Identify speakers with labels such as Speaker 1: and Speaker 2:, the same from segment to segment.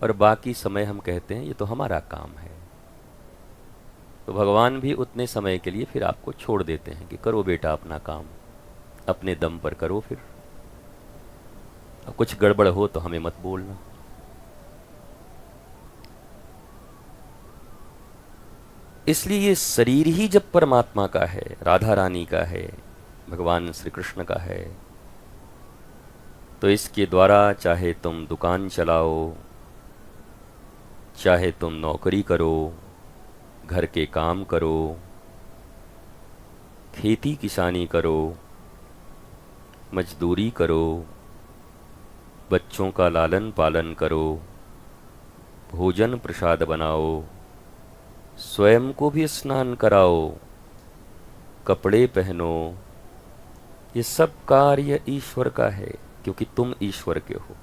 Speaker 1: और बाकी समय हम कहते हैं ये तो हमारा काम है। तो भगवान भी उतने समय के लिए फिर आपको छोड़ देते हैं कि करो बेटा अपना काम, अपने दम पर करो, फिर कुछ गड़बड़ हो तो हमें मत बोलना। इसलिए ये शरीर ही जब परमात्मा का है, राधा रानी का है, भगवान श्री कृष्ण का है, तो इसके द्वारा चाहे तुम दुकान चलाओ, चाहे तुम नौकरी करो, घर के काम करो, खेती किसानी करो, मजदूरी करो, बच्चों का लालन पालन करो, भोजन प्रसाद बनाओ, स्वयं को भी स्नान कराओ, कपड़े पहनो, ये सब कार्य ईश्वर का है, क्योंकि तुम ईश्वर के हो।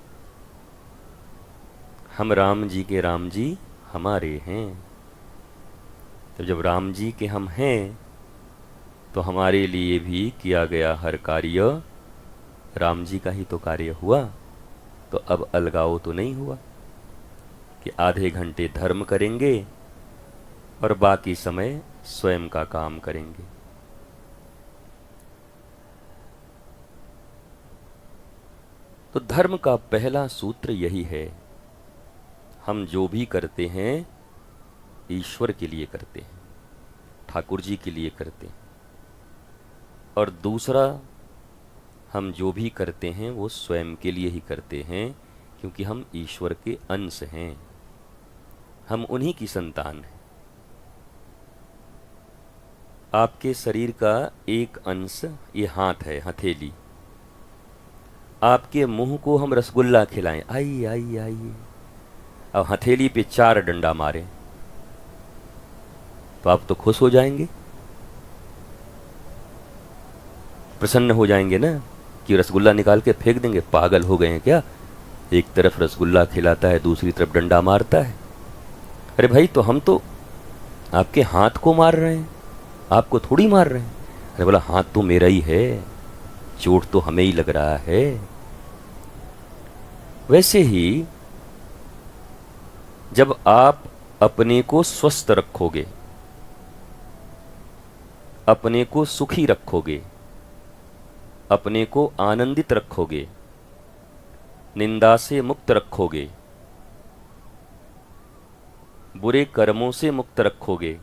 Speaker 1: हम राम जी के राम जी हमारे हैं। तो जब राम जी के हम हैं तो हमारे लिए भी किया गया हर कार्य राम जी का ही तो कार्य हुआ। तो अब अलगाव तो नहीं हुआ कि आधे घंटे धर्म करेंगे और बाकी समय स्वयं का काम करेंगे। तो धर्म का पहला सूत्र यही है, हम जो भी करते हैं ईश्वर के लिए करते हैं, ठाकुर जी के लिए करते हैं। और दूसरा, हम जो भी करते हैं वो स्वयं के लिए ही करते हैं, क्योंकि हम ईश्वर के अंश हैं, हम उन्हीं की संतान हैं। आपके शरीर का एक अंश ये हाथ है, हथेली। आपके मुंह को हम रसगुल्ला खिलाएं, आइए आइए आइए, अब हथेली पे 4 डंडा मारें तो आप तो खुश हो जाएंगे, प्रसन्न हो जाएंगे ना, कि रसगुल्ला निकाल के फेंक देंगे, पागल हो गए हैं क्या, एक तरफ रसगुल्ला खिलाता है दूसरी तरफ डंडा मारता है। अरे भाई, तो हम तो आपके हाथ को मार रहे हैं, आपको थोड़ी मार रहे हैं। अरे बोला, हाथ तो मेरा ही है, चोट तो हमें ही लग रहा है। वैसे ही जब आप अपने को स्वस्थ रखोगे, अपने को सुखी रखोगे, अपने को आनंदित रखोगे, निंदा से मुक्त रखोगे, बुरे कर्मों से मुक्त रखोगे,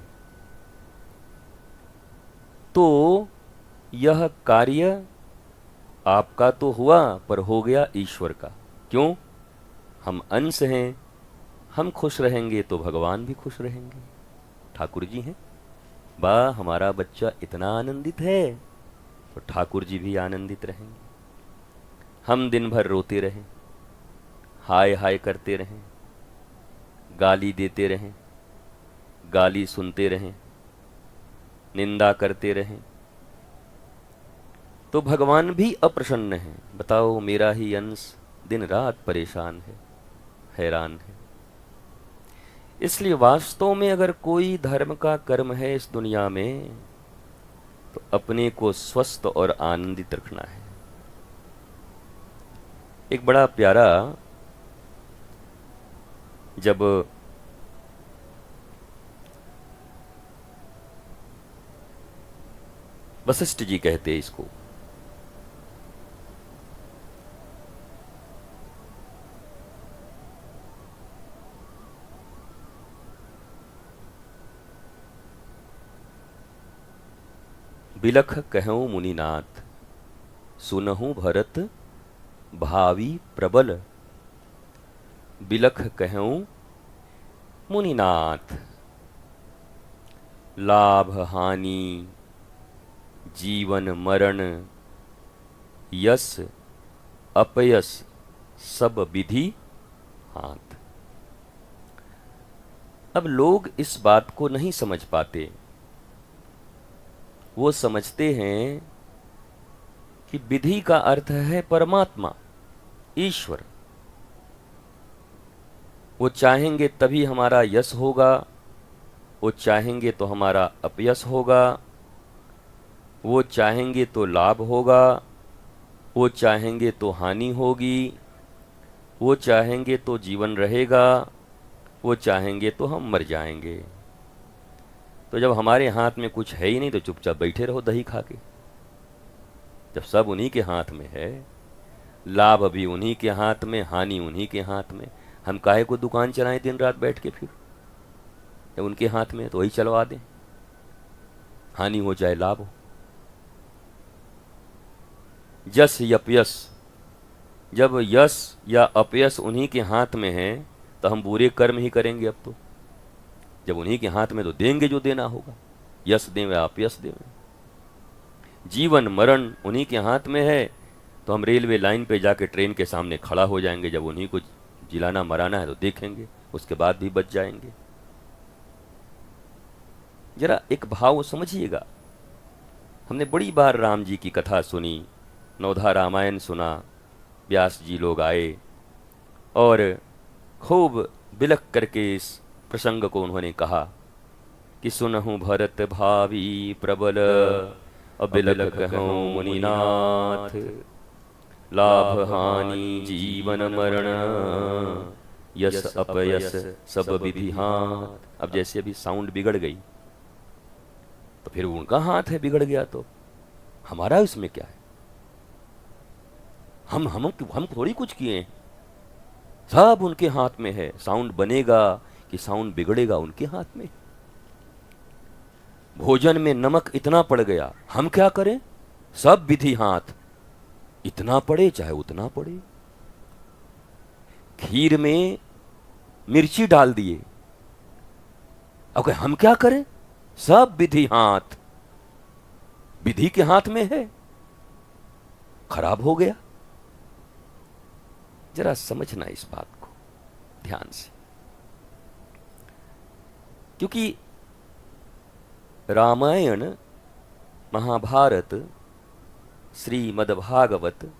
Speaker 1: तो यह कार्य आपका तो हुआ पर हो गया ईश्वर का। क्यों? हम अंश हैं, हम खुश रहेंगे तो भगवान भी खुश रहेंगे। ठाकुर जी हैं, वाह हमारा बच्चा इतना आनंदित है तो ठाकुर जी भी आनंदित रहेंगे। हम दिन भर रोते रहें, हाय हाय करते रहें, गाली देते रहें, गाली सुनते रहें, निंदा करते रहें, तो भगवान भी अप्रसन्न है। बताओ, मेरा ही अंश दिन रात परेशान है, हैरान है। इसलिए वास्तव में अगर कोई धर्म का कर्म है इस दुनिया में, तो अपने को स्वस्थ और आनंदित रखना है। एक बड़ा प्यारा, जब वशिष्ठ जी कहते हैं इसको, बिलख कहूँ मुनिनाथ, सुनहु भरत भावी प्रबल। बिलख कहूँ मुनिनाथ, लाभ हानि जीवन मरण यश अपयश सब विधि हाथ। अब लोग इस बात को नहीं समझ पाते। वो समझते हैं कि विधि का अर्थ है परमात्मा, ईश्वर। वो चाहेंगे तभी हमारा यश होगा, वो चाहेंगे तो हमारा अपयश होगा, वो चाहेंगे तो लाभ होगा, वो चाहेंगे तो हानि होगी। वो चाहेंगे तो जीवन रहेगा, वो चाहेंगे तो हम मर जाएंगे। तो जब हमारे हाथ में कुछ है ही नहीं तो चुपचाप बैठे रहो दही खा के। जब सब उन्हीं के हाथ में है, लाभ भी उन्हीं के हाथ में, हानि उन्हीं के हाथ में, हम काहे को दुकान चलाएं दिन रात बैठ के? फिर जब उनके हाथ में है तो वही चलवा दें, हानि हो चाहे लाभ हो। यश यपयश, जब यश या अपयश उन्हीं के हाथ में है तो हम बुरे कर्म ही करेंगे। अब तो जब उन्हीं के हाथ में तो देंगे जो देना होगा, यश दें या अपयश दें। जीवन मरण उन्हीं के हाथ में है तो हम रेलवे लाइन पे जाके ट्रेन के सामने खड़ा हो जाएंगे। जब उन्हीं को जिलाना मराना है तो देखेंगे, उसके बाद भी बच जाएंगे। जरा एक भाव समझिएगा। हमने बड़ी बार राम जी की कथा सुनी, नवधा रामायण सुना, व्यास जी लोग आए और खूब बिलख करके इस प्रसंग को उन्होंने कहा कि सुनहु भरत भावी प्रबल, अबिलख कहूँ मुनिनाथ, लाभ हानि जीवन मरण, यश अपयश सब विधि हाथ। अब जैसे अभी साउंड बिगड़ गई तो फिर उनका हाथ है, बिगड़ गया तो हमारा इसमें क्या है? हम थोड़ी कुछ किए हैं, सब उनके हाथ में है। साउंड बनेगा कि साउंड बिगड़ेगा उनके हाथ में। भोजन में नमक इतना पड़ गया, हम क्या करें? सब विधि हाथ, इतना पड़े चाहे उतना पड़े। खीर में मिर्ची डाल दिए, अब हम क्या करें? सब विधि हाथ, विधि के हाथ में है, खराब हो गया। जरा समझना इस बात को ध्यान से, क्योंकि रामायण, महाभारत, श्रीमद्भागवत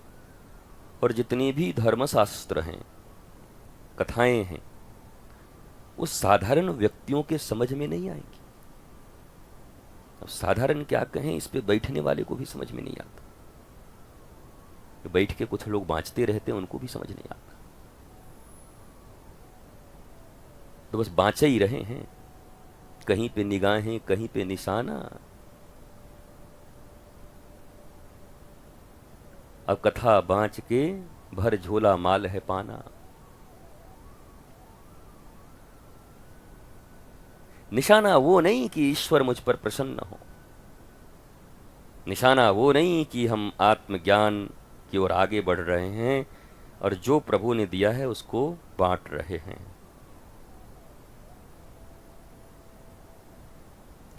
Speaker 1: और जितनी भी धर्मशास्त्र हैं, कथाएं हैं, वो साधारण व्यक्तियों के समझ में नहीं आएंगी। अब साधारण क्या कहें, इस पे बैठने वाले को भी समझ में नहीं आता। तो बैठ के कुछ लोग बाँचते रहते हैं, उनको भी समझ नहीं आता। तो बस बाँचे ही रहे हैं, कहीं पे निगाहें कहीं पे निशाना। अब कथा बाँच के भर झोला माल है पाना। निशाना वो नहीं कि ईश्वर मुझ पर प्रसन्न हो, निशाना वो नहीं कि हम आत्मज्ञान की ओर आगे बढ़ रहे हैं और जो प्रभु ने दिया है उसको बांट रहे हैं।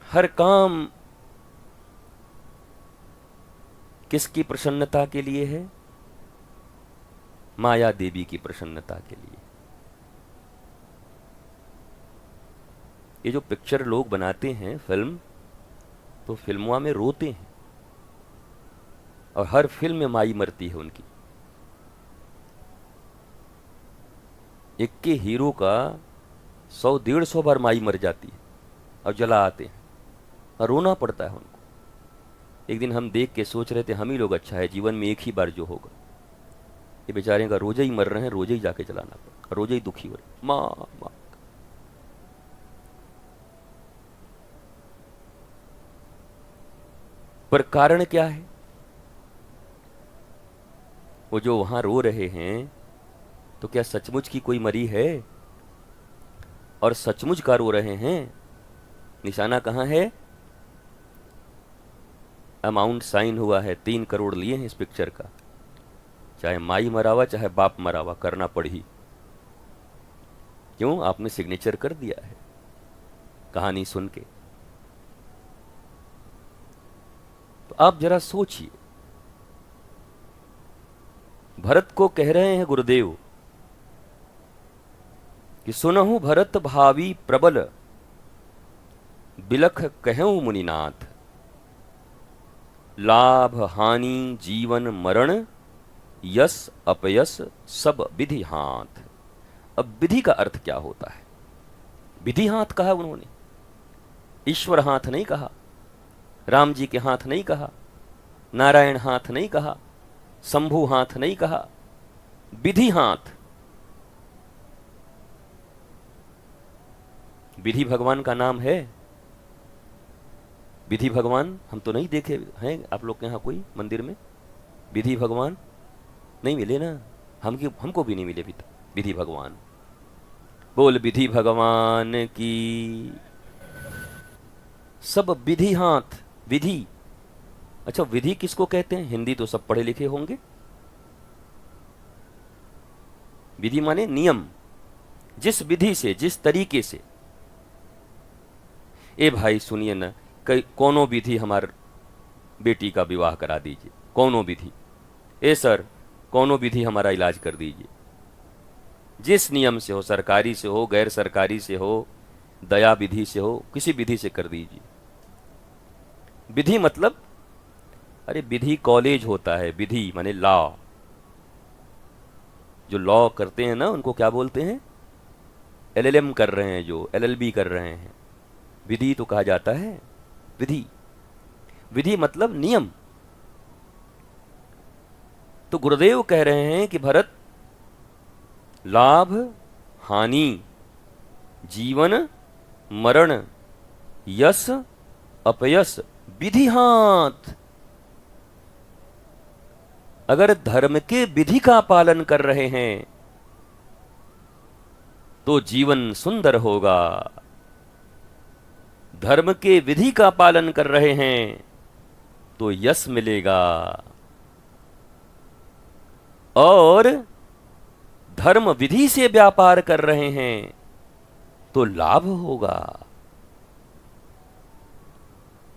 Speaker 1: हर काम किसकी प्रसन्नता के लिए है? माया देवी की प्रसन्नता के लिए। ये जो पिक्चर लोग बनाते हैं, फिल्म, तो फिल्मों में रोते हैं और हर फिल्म में माई मरती है उनकी। एक के हीरो का 100-150 बार माई मर जाती है और जला आते हैं और रोना पड़ता है उनको। एक दिन हम देख के सोच रहे थे हम ही लोग अच्छा है, जीवन में एक ही बार जो होगा। ये बेचारे का रोजे ही मर रहे हैं, रोजे ही जाके जलाना पड़ा, रोजे ही दुखी हो रहे, माँ माँ। पर कारण क्या है? वो जो वहां रो रहे हैं तो क्या सचमुच की कोई मरी है? और सचमुच का रो रहे हैं? निशाना कहां है? अमाउंट साइन हुआ है, 3 करोड़ लिए हैं इस पिक्चर का। चाहे माई मरावा चाहे बाप मरावा, करना पड़ी। क्यों? आपने सिग्नेचर कर दिया है कहानी सुन के। तो आप जरा सोचिए, भरत को कह रहे हैं गुरुदेव कि सुनहु भरत भावी प्रबल, बिलख कहूं मुनिनाथ, लाभ हानि जीवन मरण, यश अपयश सब विधि हाथ। अब विधि का अर्थ क्या होता है? विधि हाथ कहा उन्होंने, ईश्वर हाथ नहीं कहा, राम जी के हाथ नहीं कहा, नारायण हाथ नहीं कहा, शंभु हाथ नहीं कहा, विधि हाथ। विधि भगवान का नाम है? विधि भगवान हम तो नहीं देखे हैं आप लोग के यहाँ कोई मंदिर में। विधि भगवान नहीं मिले ना, हमको भी नहीं मिले विधि भगवान। बोल विधि भगवान की। सब विधि हाथ विधि। अच्छा, विधि किसको कहते हैं? हिंदी तो सब पढ़े लिखे होंगे। विधि माने नियम, जिस विधि से, जिस तरीके से। ए भाई सुनिए ना, कोनो विधि हमार बेटी का विवाह करा दीजिए, कोनो विधि। ए सर, कोनो विधि हमारा इलाज कर दीजिए। जिस नियम से हो, सरकारी से हो, गैर सरकारी से हो, दया विधि से हो, किसी विधि से कर दीजिए। विधि मतलब, अरे विधि कॉलेज होता है। विधि माने लॉ। जो लॉ करते हैं ना उनको क्या बोलते हैं? एलएलएम कर रहे हैं, जो एलएलबी कर रहे हैं, विधि तो कहा जाता है। विधि, विधि मतलब नियम। तो गुरुदेव कह रहे हैं कि भरत, लाभ हानि, जीवन मरण, यश अपयश विधि हाथ। अगर धर्म के विधि का पालन कर रहे हैं तो जीवन सुंदर होगा। धर्म के विधि का पालन कर रहे हैं तो यश मिलेगा, और धर्म विधि से व्यापार कर रहे हैं तो लाभ होगा।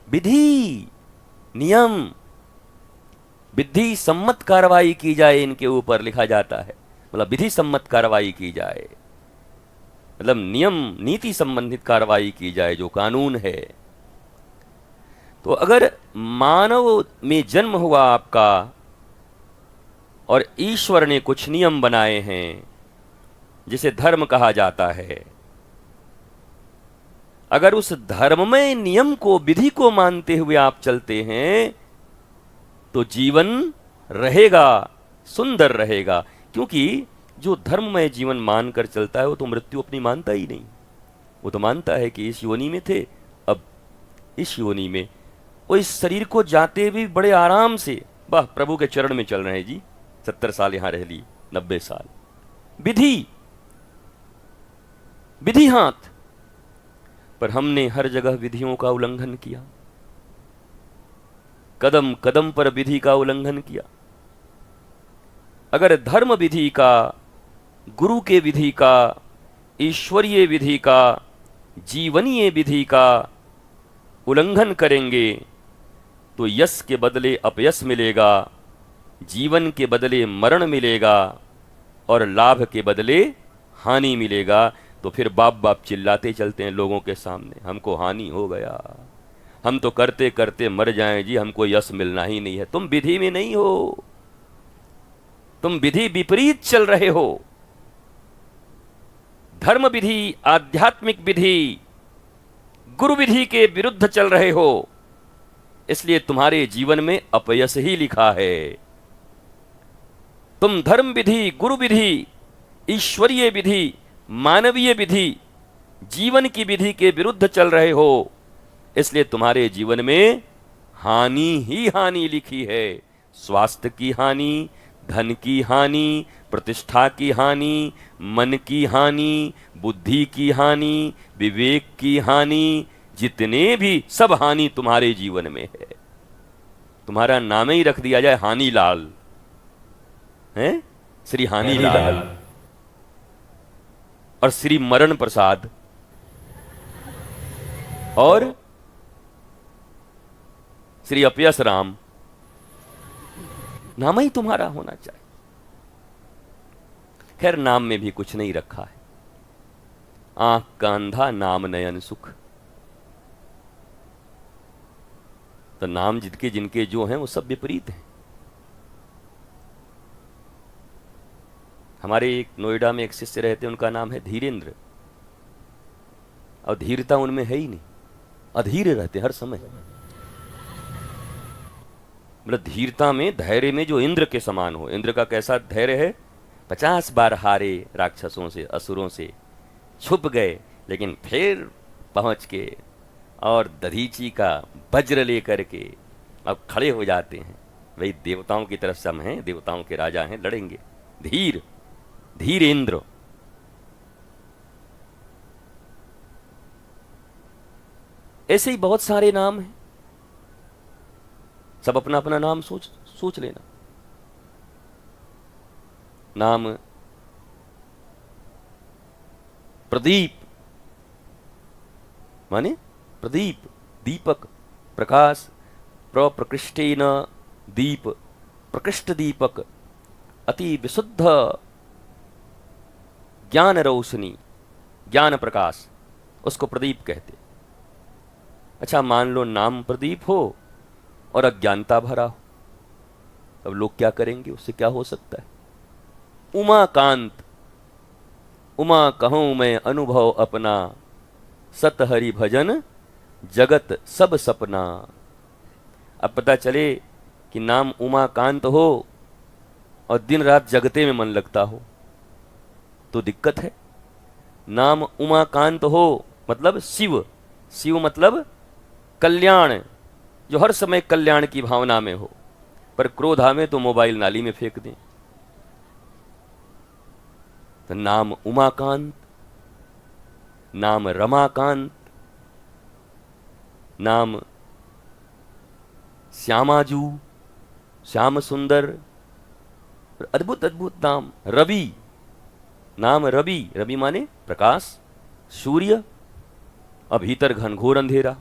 Speaker 1: विधि नियम, विधि सम्मत कार्रवाई की जाए इनके ऊपर, लिखा जाता है। मतलब विधि सम्मत कार्रवाई की जाए, मतलब नियम नीति संबंधित कार्रवाई की जाए, जो कानून है। तो अगर मानव में जन्म हुआ आपका और ईश्वर ने कुछ नियम बनाए हैं जिसे धर्म कहा जाता है, अगर उस धर्ममय नियम को, विधि को मानते हुए आप चलते हैं तो जीवन रहेगा, सुंदर रहेगा। क्योंकि जो धर्ममय जीवन मानकर चलता है वो तो मृत्यु अपनी मानता ही नहीं। वो तो मानता है कि इस योनि में थे, अब इस योनि में। वो इस शरीर को जाते भी बड़े आराम से, वाह प्रभु के चरण में चल रहे हैं जी, 70 साल यहां रह ली, 90 साल। विधि, विधि हाथ। पर हमने हर जगह विधियों का उल्लंघन किया, कदम कदम पर विधि का उल्लंघन किया। अगर धर्म विधि का, गुरु के विधि का, ईश्वरीय विधि का, जीवनीय विधि का उल्लंघन करेंगे तो यश के बदले अपयश मिलेगा, जीवन के बदले मरण मिलेगा, और लाभ के बदले हानि मिलेगा। तो फिर बाप बाप चिल्लाते चलते हैं लोगों के सामने, हमको हानि हो गया, हम तो करते करते मर जाएं जी, हमको यश मिलना ही नहीं है। तुम विधि में नहीं हो, तुम विधि विपरीत चल रहे हो। धर्म विधि, आध्यात्मिक विधि, गुरु विधि के विरुद्ध चल रहे हो, इसलिए तुम्हारे जीवन में अपयश ही लिखा है। तुम धर्म विधि, गुरु विधि, ईश्वरीय विधि, मानवीय विधि, जीवन की विधि के विरुद्ध चल रहे हो, इसलिए तुम्हारे जीवन में हानि ही हानि लिखी है। स्वास्थ्य की हानि, धन की हानि, प्रतिष्ठा की हानि, मन की हानि, बुद्धि की हानि, विवेक की हानि, जितने भी सब हानि तुम्हारे जीवन में है। तुम्हारा नाम ही रख दिया जाए हानि लाल, हैं? श्री हानि लाल और श्री मरण प्रसाद और श्री अपयश राम, नाम ही तुम्हारा होना चाहिए। खैर नाम में भी कुछ नहीं रखा है। आंख का अंधा नाम नयन सुख। तो नाम जिनके जिनके जो हैं वो सब विपरीत हैं। हमारे एक नोएडा में एक शिष्य रहते हैं, उनका नाम है धीरेन्द्र, और धीरता उनमें है ही नहीं, अधीर रहते हर समय। मतलब धीरता में, धैर्य में जो इंद्र के समान हो। इंद्र का कैसा धैर्य है? 50 बार हारे राक्षसों से, असुरों से, छुप गए, लेकिन फिर पहुंच के और दधीची का वज्र लेकर के अब खड़े हो जाते हैं। भाई देवताओं की तरफ से हम हैं, देवताओं के राजा हैं, लड़ेंगे। धीर, धीरेंद्र। ऐसे ही बहुत सारे नाम हैं, सब अपना अपना नाम सोच सोच लेना। नाम प्रदीप माने प्रदीप, दीपक, प्रकाश, प्रकृष्टेन दीप, प्रकृष्ट दीपक, अति विशुद्ध ज्ञान रोशनी, ज्ञान प्रकाश, उसको प्रदीप कहते। अच्छा, मान लो नाम प्रदीप हो और अज्ञानता भरा हो, तब लोग क्या करेंगे? उससे क्या हो सकता है? उमाकांत, उमा कहूं मैं अनुभव अपना, सत हरि भजन जगत सब सपना। अब पता चले कि नाम उमाकांत हो और दिन रात जगते में मन लगता हो तो दिक्कत है। नाम उमाकांत हो मतलब शिव, शिव मतलब कल्याण, जो हर समय कल्याण की भावना में हो, पर क्रोध आवे तो मोबाइल नाली में फेंक दें। तो नाम उमाकांत, नाम रमाकांत, नाम श्यामाजू, श्याम सुंदर, अद्भुत अद्भुत नाम। रवि, नाम रवि, रवि माने प्रकाश, सूर्य, अब भीतर घनघोर अंधेरा,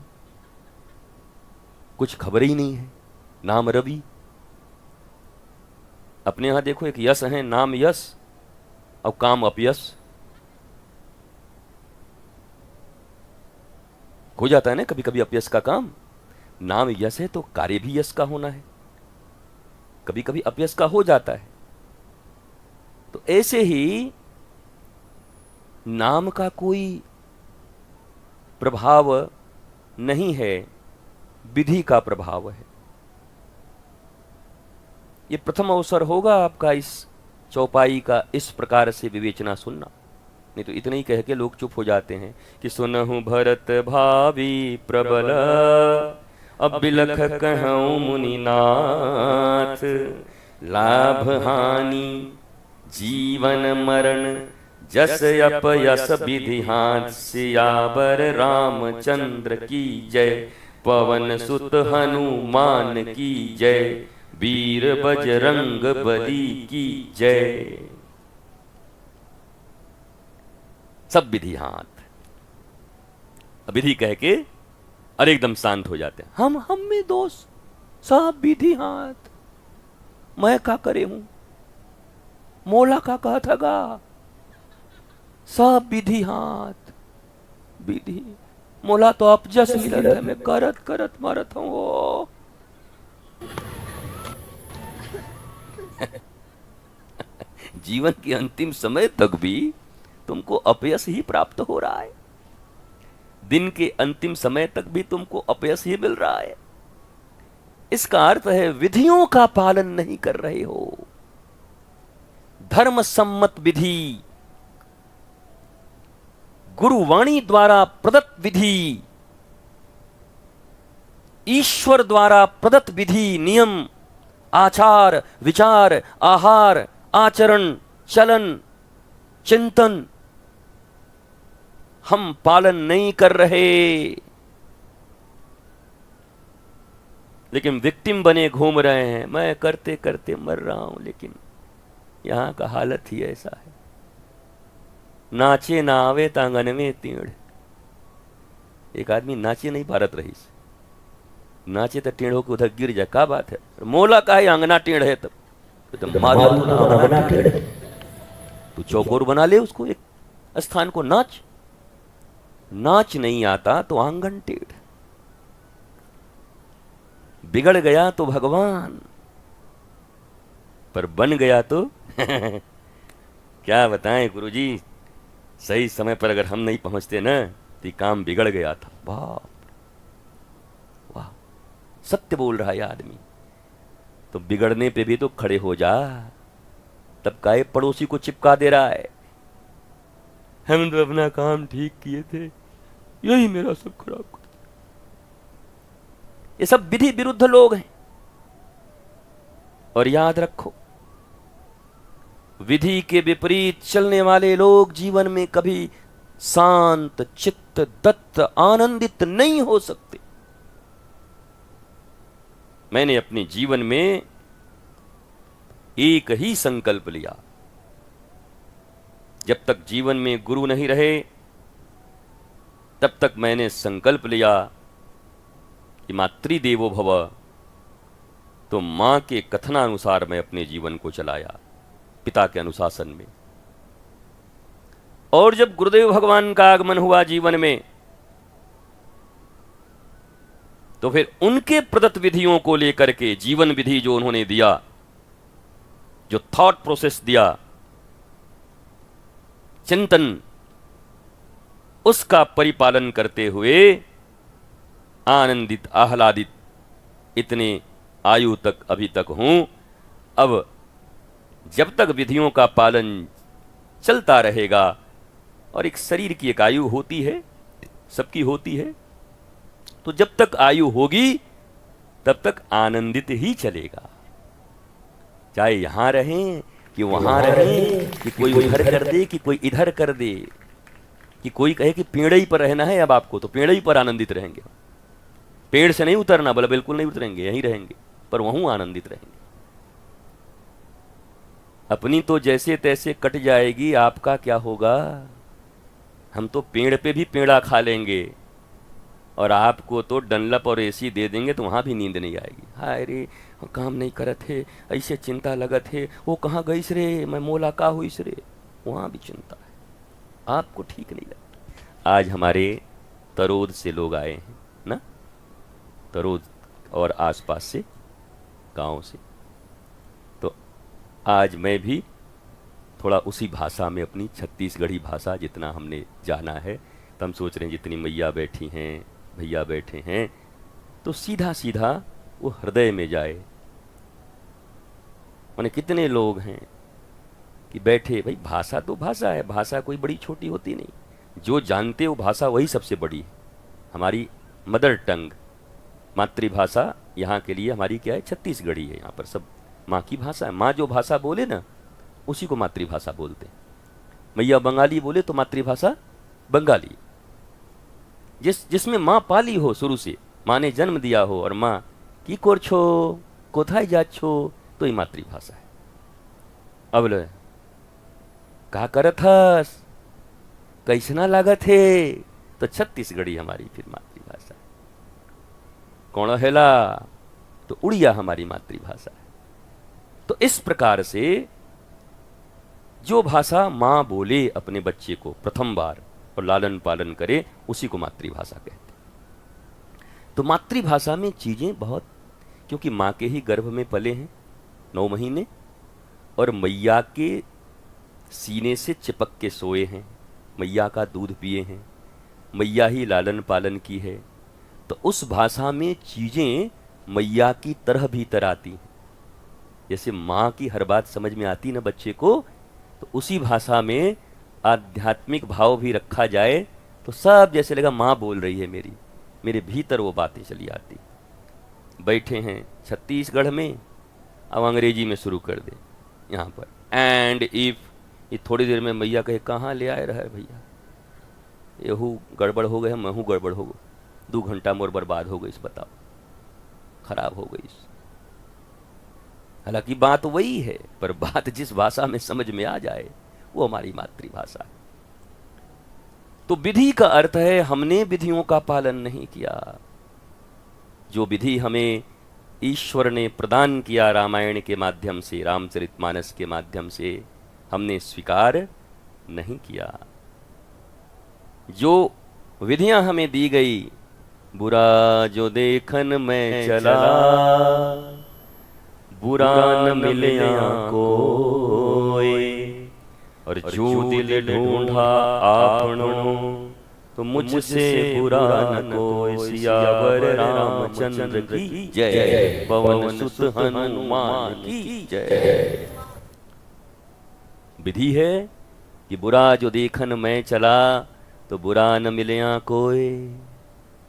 Speaker 1: कुछ खबर ही नहीं है, नाम रवि। अपने यहां देखो एक यश है, नाम यश और काम अपयश। हो जाता है ना कभी कभी अपयश का काम। नाम यश है तो कार्य भी यश का होना है, कभी कभी अपयश का हो जाता है। तो ऐसे ही नाम का कोई प्रभाव नहीं है, विधि का प्रभाव है। ये प्रथम अवसर होगा आपका इस चौपाई का इस प्रकार से विवेचना सुनना, नहीं तो इतने ही कह के लोग चुप हो जाते हैं कि सुनहु भरत भावी प्रबल, अब बिलख कहूं मुनिनाथ, लाभ हानि जीवन मरण, जस अपयस विधि हाथ, सियावर रामचंद्र की जय, पवन सुत हनुमान की जय, वीर बजरंग बली की जय। सब विधि हाथ, विधि कह के और एकदम शांत हो जाते हैं। हम में दोष, सब विधि हाथ, मैं का करे हूं, मोला का कहा था गा, सब विधि हाथ। विधि मोला तो अपजस मिलत है, मैं करत करत मरत हूं। जीवन के अंतिम समय तक भी तुमको अपयश ही प्राप्त हो रहा है, दिन के अंतिम समय तक भी तुमको अपयश ही मिल रहा है। इसका अर्थ है विधियों का पालन नहीं कर रहे हो। धर्म सम्मत विधि, गुरुवाणी द्वारा प्रदत्त विधि, ईश्वर द्वारा प्रदत्त विधि, नियम, आचार विचार, आहार आचरण, चलन, चिंतन हम पालन नहीं कर रहे, लेकिन विक्टिम बने घूम रहे हैं। मैं करते करते मर रहा हूं, लेकिन यहां का हालत ही ऐसा है। नाचे ना आवे तांगन में तीड़। एक आदमी नाचे नहीं भारत रही से, नाचे तो टेढ़ होकर उधर गिर जाए, क्या बात है? मोला का है अंगना टेढ़ है, तब मारो तू चौकोर बना ले उसको, एक स्थान को नाच। नाच नहीं आता तो आंगन टेढ़। बिगड़ गया तो भगवान, पर बन गया तो क्या बताएं गुरुजी, सही समय पर अगर हम नहीं पहुंचते ना तो काम बिगड़ गया था। बाप वाह, सत्य बोल रहा है आदमी। तो बिगड़ने पे भी तो खड़े हो जा, तब काहे पड़ोसी को चिपका दे रहा है? हम तो अपना काम ठीक किए थे, यही मेरा सब खराब कर। ये सब विधि विरुद्ध लोग हैं। और याद रखो, विधि के विपरीत चलने वाले लोग जीवन में कभी शांत चित्त दत्त आनंदित नहीं हो सकते। मैंने अपने जीवन में एक ही संकल्प लिया, जब तक जीवन में गुरु नहीं रहे तब तक मैंने संकल्प लिया कि मातृदेवो भव। तो मां के कथनानुसार मैं अपने जीवन को चलाया, पिता के अनुशासन में। और जब गुरुदेव भगवान का आगमन हुआ जीवन में, तो फिर उनके प्रदत्त विधियों को लेकर के जीवन विधि जो उन्होंने दिया, जो थॉट प्रोसेस दिया, चिंतन, उसका परिपालन करते हुए आनंदित आह्लादित इतने आयु तक अभी तक हूं। अब जब तक विधियों का पालन चलता रहेगा, और एक शरीर की एक आयु होती है, सबकी होती है, तो जब तक आयु होगी तब तक आनंदित ही चलेगा। चाहे यहां रहें कि वहां रहें, कि कोई उधर कर दे कि कोई इधर कर दे, कि कोई कहे कि पेड़ ही पर रहना है अब आपको, तो पेड़ ही पर आनंदित रहेंगे। पेड़ से नहीं उतरना, बोला बिल्कुल नहीं उतरेंगे, यहीं रहेंगे, पर वहीं आनंदित रहेंगे। अपनी तो जैसे तैसे कट जाएगी, आपका क्या होगा? हम तो पेड़ पे भी पेड़ा खा लेंगे, और आपको तो डनलप और एसी दे देंगे तो वहां भी नींद नहीं आएगी। हाय रे, काम नहीं करत है, ऐसे चिंता लगत है, वो कहाँ गईस रे, मैं मोला का हुईस रे, वहां भी चिंता है, आपको ठीक नहीं लगता। आज हमारे तरोद से लोग आए हैं ना, तरोद और आसपास से गांव से, तो आज मैं भी थोड़ा उसी भाषा में, अपनी छत्तीसगढ़ी भाषा जितना हमने जाना है, तो हम सोच रहे हैं जितनी मैया बैठी हैं, भैया बैठे हैं, तो सीधा सीधा वो हृदय में जाए। माने कितने लोग हैं कि बैठे, भाई भाषा तो भाषा है, भाषा कोई बड़ी छोटी होती नहीं, जो जानते हो भाषा वही सबसे बड़ी है। हमारी मदर टंग, मातृभाषा यहाँ के लिए हमारी क्या है, छत्तीसगढ़ी है। यहाँ पर सब माँ की भाषा है, माँ जो भाषा बोले ना उसी को मातृभाषा बोलते हैं। मैया बंगाली बोले तो मातृभाषा बंगाली। जिसमें माँ पाली हो, शुरू से माँ ने जन्म दिया हो, और माँ की कोरछो कोथाई जाछो, तो ही मातृभाषा है। अब ले कहा करत हस, कैसना लागत है, तो छत्तीसगढ़ी हमारी फिर मातृभाषा है। कौन हेला, तो उड़िया हमारी मातृभाषा है। तो इस प्रकार से जो भाषा माँ बोले अपने बच्चे को प्रथम बार और लालन पालन करे, उसी को मातृभाषा कहते हैं। तो मातृभाषा में चीजें बहुत, क्योंकि माँ के ही गर्भ में पले हैं 9 महीने, और मैया के सीने से चिपक के सोए हैं, मैया का दूध पिए हैं, मैया ही लालन पालन की है, तो उस भाषा में चीजें मैया की तरह भीतर आती हैं। जैसे माँ की हर बात समझ में आती ना बच्चे को, तो उसी भाषा में आध्यात्मिक भाव भी रखा जाए तो सब जैसे लगा माँ बोल रही है मेरी, मेरे भीतर वो बातें चली आती। बैठे हैं छत्तीसगढ़ में, अब अंग्रेजी में शुरू कर दे यहाँ पर, एंड इफ, ये थोड़ी देर में मैया कहे कहाँ ले आए रहे भैया, यहू गड़बड़ हो गए, महू गड़बड़ हो गए, 2 घंटा मोर बर्बाद हो गई, बताओ, खराब हो गई। हालांकि बात वही है, पर बात जिस भाषा में समझ में आ जाए वो हमारी मातृभाषा है। तो विधि का अर्थ है हमने विधियों का पालन नहीं किया। जो विधि हमें ईश्वर ने प्रदान किया रामायण के माध्यम से, रामचरितमानस के माध्यम से, हमने स्वीकार नहीं किया। जो विधियां हमें दी गई, बुरा जो देखन में चला, बुरा न मिले कोई, और जो दिल ढूंढा आपनो, तो मुझसे बुरा न कोई। सियावर रामचंद्र की जय, पवन सुत हनुमान की जय। विधि है कि बुरा जो देखन मैं चला तो बुरा न मिलया कोई।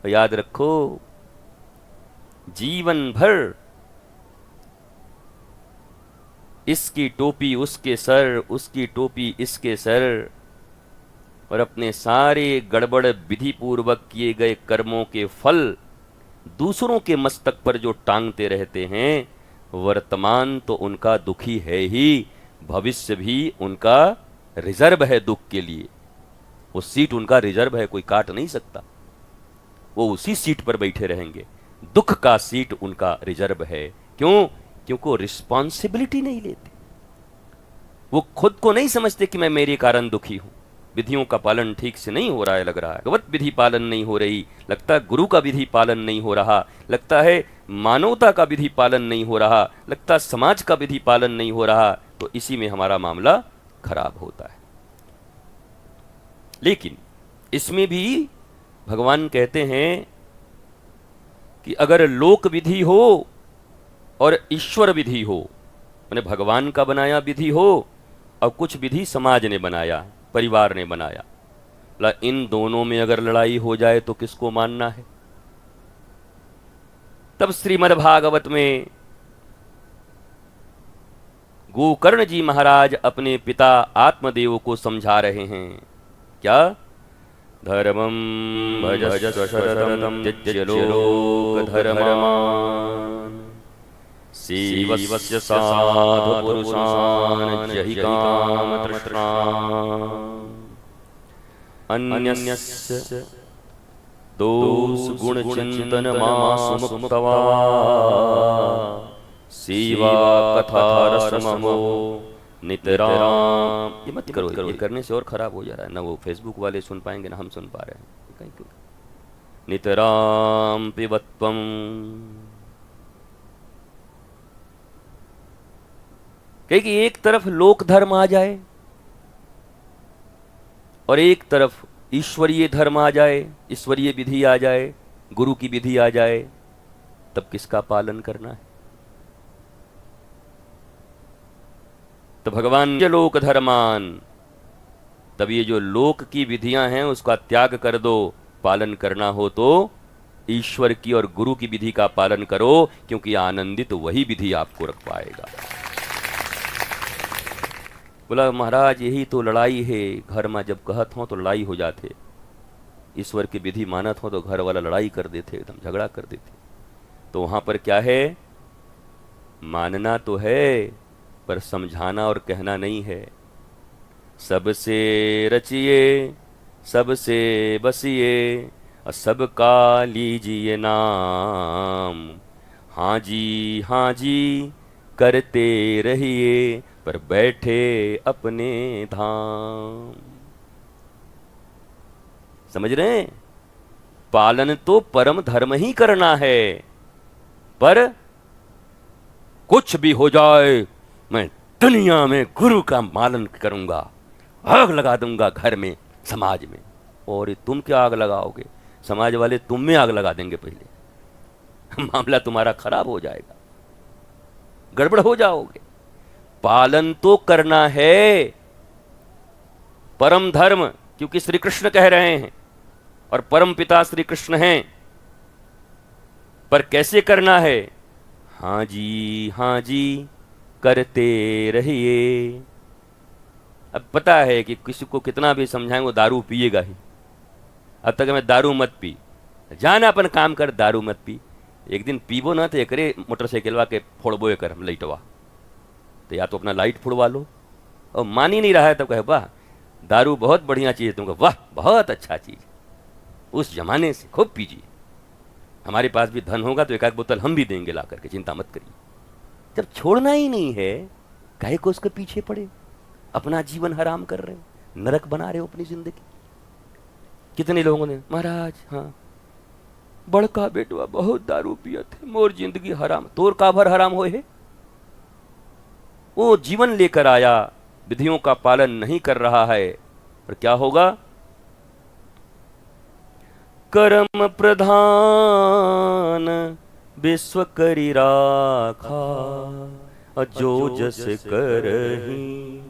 Speaker 1: और याद रखो, जीवन भर इसकी टोपी उसके सर, उसकी टोपी इसके सर, और अपने सारे गड़बड़ विधि पूर्वक किए गए कर्मों के फल दूसरों के मस्तक पर जो टांगते रहते हैं, वर्तमान तो उनका दुखी है ही, भविष्य भी उनका रिजर्व है दुख के लिए। वो सीट उनका रिजर्व है, कोई काट नहीं सकता। वो उसी सीट पर बैठे रहेंगे। दुख का सीट उनका रिजर्व है। क्यों? क्योंकि वो रिस्पॉन्सिबिलिटी नहीं लेते। वो खुद को नहीं समझते कि मैं मेरे कारण दुखी हूं। विधियों का पालन ठीक से नहीं हो रहा है, लग रहा है भगवत विधि पालन नहीं हो रही, लगता है गुरु का विधि पालन नहीं हो रहा, लगता है मानवता का विधि पालन नहीं हो रहा, लगता है समाज का विधि पालन नहीं हो रहा, तो इसी में हमारा मामला खराब होता है। लेकिन इसमें भी भगवान कहते हैं कि अगर लोक विधि हो और ईश्वर विधि हो, मैंने भगवान का बनाया विधि हो और कुछ विधि समाज ने बनाया, परिवार ने बनाया, इन दोनों में अगर लड़ाई हो जाए तो किसको मानना है? तब श्रीमद् भागवत में गोकर्ण जी महाराज अपने पिता आत्मदेव को समझा रहे हैं। क्या? धर्मं भजस्व शरदं त्यज्य लोक धर्मान् सेवस्य साधु पुरुषान् जहि कामतृष्णान् अन्यस्य दोष गुण चिंतन मासु मुक्तवा सेवा कथा रसमो नितराम। ये मत करो, ये करने से और खराब हो जा रहा है। ना वो फेसबुक वाले सुन पाएंगे ना हम सुन पा रहे हैं। कहीं क्यों? नितराम पिबत्वम, कहीं कि एक तरफ लोक धर्म आ जाए और एक तरफ ईश्वरीय धर्म आ जाए, ईश्वरीय विधि आ जाए, गुरु की विधि आ जाए, तब किसका पालन करना है? तो भगवान ये लोक धर्मान, तब ये जो लोक की विधियां हैं उसका त्याग कर दो। पालन करना हो तो ईश्वर की और गुरु की विधि का पालन करो, क्योंकि आनंदित वही विधि आपको रख पाएगा। बोला महाराज यही तो लड़ाई है, घर में जब कहत हो तो लड़ाई हो जाते, ईश्वर की विधि मानत हो तो घर वाला लड़ाई कर देते, एकदम झगड़ा कर देते। तो वहां पर क्या है? मानना तो है पर समझाना और कहना नहीं है। सबसे रचिए सबसे बसिए और सबका लीजिए नाम, हाँ जी करते रहिए पर बैठे अपने धाम। समझ रहे हैं? पालन तो परम धर्म ही करना है, पर कुछ भी हो जाए मैं दुनिया में गुरु का पालन करूंगा, आग लगा दूंगा घर में, समाज में। और तुम क्या आग लगाओगे? समाज वाले तुम में आग लगा देंगे पहले। मामला तुम्हारा खराब हो जाएगा, गड़बड़ हो जाओगे। पालन तो करना है, परम धर्म, क्योंकि श्री कृष्ण कह रहे हैं और परम पिता श्री कृष्ण हैं। पर कैसे करना है? हाँ जी करते रहिए। अब पता है कि किसी को कितना भी समझाएं वो दारू पिएगा ही। अब तक मैं दारू मत पी, जाना अपन काम कर, दारू मत पी। एक दिन पीबो ना तो एकरे मोटरसाइकिलवा के फोड़बो एकर हम लाइटवा, तो या तो अपना लाइट फोड़वा लो। और मान ही नहीं रहा है तब कहे वाह दारू बहुत बढ़िया चीज़ है, तुमको वाह बहुत अच्छा चीज़, उस जमाने से खूब पीजिए, हमारे पास भी धन होगा तो एक आध बोतल हम भी देंगे ला करके, चिंता मत करिए। जब छोड़ना ही नहीं है काहे को उसके पीछे पड़े? अपना जीवन हराम कर रहे हो, नरक बना रहे हो अपनी जिंदगी। कितने लोगों ने महाराज हाँ बड़का बेटवा बहुत दारू पिया थे, मोर जिंदगी हराम। तोर का भर हराम होए है? वो जीवन लेकर आया, विधियों का पालन नहीं कर रहा है, और क्या होगा? कर्म प्रधान विश्व करी राखा, जो जस करही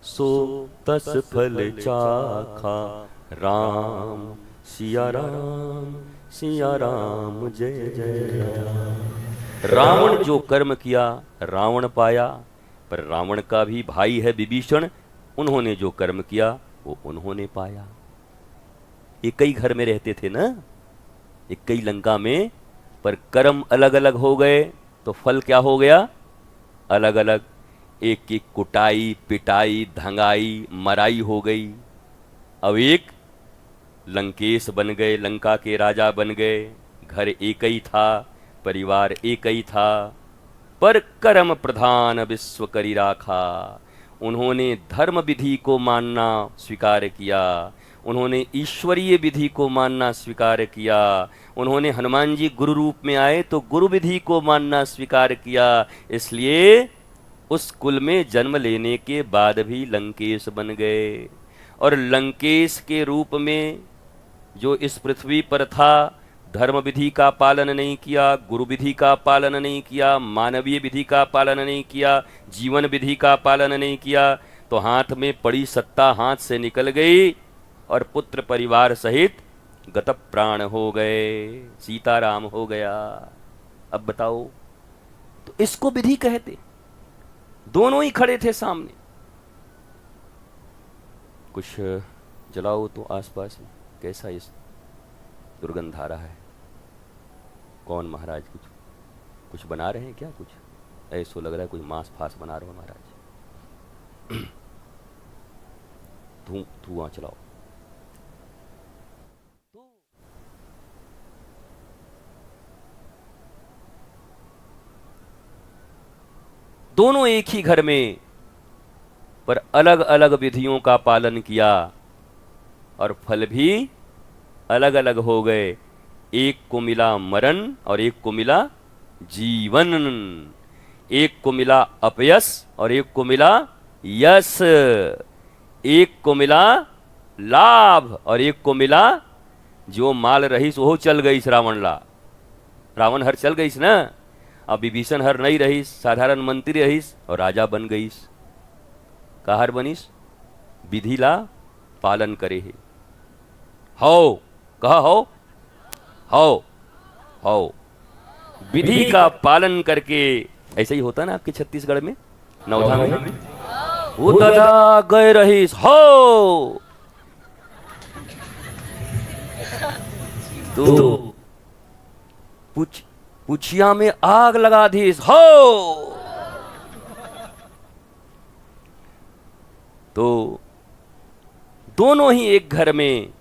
Speaker 1: सो तस फल चाखा। राम सिया राम, सिया राम जय जय राम। रावण जो कर्म किया रावण पाया, पर रावण का भी भाई है विभीषण, उन्होंने जो कर्म किया वो उन्होंने पाया। एक ही घर में रहते थे ना, एक ही लंका में, पर कर्म अलग अलग हो गए तो फल क्या हो गया? अलग अलग। एक की कुटाई पिटाई धंगाई मराई हो गई। अब एक लंकेश बन गए, लंका के राजा बन गए। घर एक ही था, परिवार एक ही था, पर कर्म प्रधान विश्व करी राखा। उन्होंने धर्म विधि को मानना स्वीकार किया, उन्होंने ईश्वरीय विधि को मानना स्वीकार किया। उन्होंने हनुमान जी गुरु रूप में आए तो गुरु विधि को मानना स्वीकार किया। इसलिए उस कुल में जन्म लेने के बाद भी लंकेश बन गए। और लंकेश के रूप में जो इस पृथ्वी पर था, धर्म विधि का पालन नहीं किया, गुरु विधि का पालन नहीं किया, मानवीय विधि का पालन नहीं किया, जीवन विधि का पालन नहीं किया, तो हाथ में पड़ी सत्ता हाथ से निकल गई और पुत्र परिवार सहित गत प्राण हो गए, सीताराम हो गया। अब बताओ, तो इसको विधि कहते। दोनों ही खड़े थे सामने। कुछ जलाओ तो आसपास में, कैसा इस दुर्गंध आ रहा है? कौन महाराज? कुछ कुछ बना रहे हैं क्या? कुछ ऐसा लग रहा है कुछ मांस फांस बना रहे हो महाराज। धुआं चलाओ। दोनों एक ही घर में, पर अलग अलग विधियों का पालन किया और फल भी अलग अलग हो गए। एक को मिला मरण और एक को मिला जीवन। एक को मिला अपयश और एक को मिला यश। एक को मिला लाभ और एक को मिला जो माल रहीस वो चल गईस। रावण हर चल गईस ना। अब विभीषण हर नहीं रहीस, साधारण मंत्री रहीस और राजा बन गईस। का हर बनीस? विधि ला पालन करे है। हो कहा हो विधि का पालन करके। ऐसा ही होता ना आपके छत्तीसगढ़ में, नवधा में। वो दादा गए रहीस हो तो पुछिया में आग लगा दीस हो। तो दोनों ही एक घर में,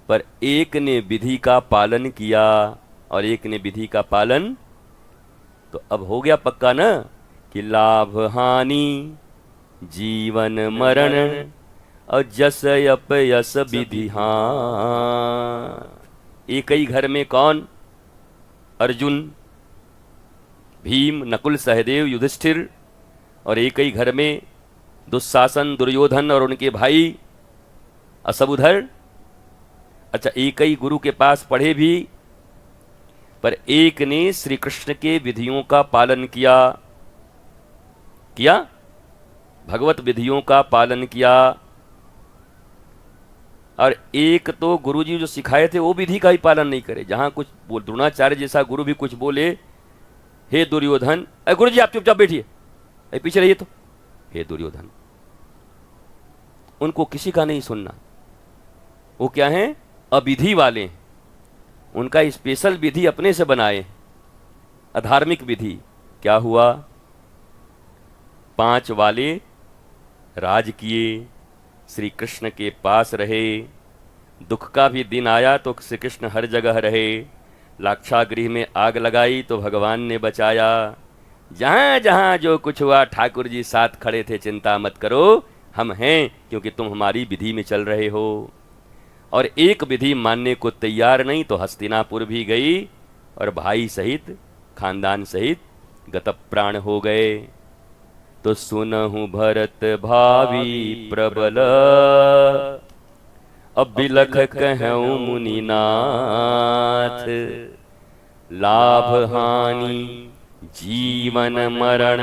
Speaker 1: पर एक ने विधि का पालन किया और एक ने विधि का पालन। तो अब हो गया पक्का ना कि लाभ हानि जीवन मरण और जस अपयस विधि। एक ही घर में कौन? अर्जुन, भीम, नकुल, सहदेव, युधिष्ठिर। और एक ही घर में दुशासन, दुर्योधन और उनके भाई असबुधर। अच्छा, एक ही गुरु के पास पढ़े भी, पर एक ने श्री कृष्ण के विधियों का पालन किया भगवत विधियों का पालन किया। और एक तो गुरुजी जो सिखाए थे वो विधि का ही पालन नहीं करे। जहां कुछ बोल, द्रोणाचार्य जैसा गुरु भी कुछ बोले, हे दुर्योधन, गुरुजी आप चुपचाप बैठिए, पीछे रहिए, तो हे दुर्योधन, उनको किसी का नहीं सुनना। वो क्या है? अविधि वाले। उनका स्पेशल विधि अपने से बनाए, अधार्मिक विधि। क्या हुआ? 5 वाले राज किए, श्री कृष्ण के पास रहे। दुख का भी दिन आया तो श्री कृष्ण हर जगह रहे। लाक्षागृह में आग लगाई तो भगवान ने बचाया। जहां जहां जो कुछ हुआ ठाकुर जी साथ खड़े थे, चिंता मत करो, हम हैं, क्योंकि तुम हमारी विधि में चल रहे हो। और एक विधि मानने को तैयार नहीं तो हस्तिनापुर भी गई और भाई सहित, खानदान सहित गत प्राण हो गए। तो सुनहु भरत भावी प्रबल, अब बिलख कहूँ मुनिनाथ। लाभ हानि जीवन मरण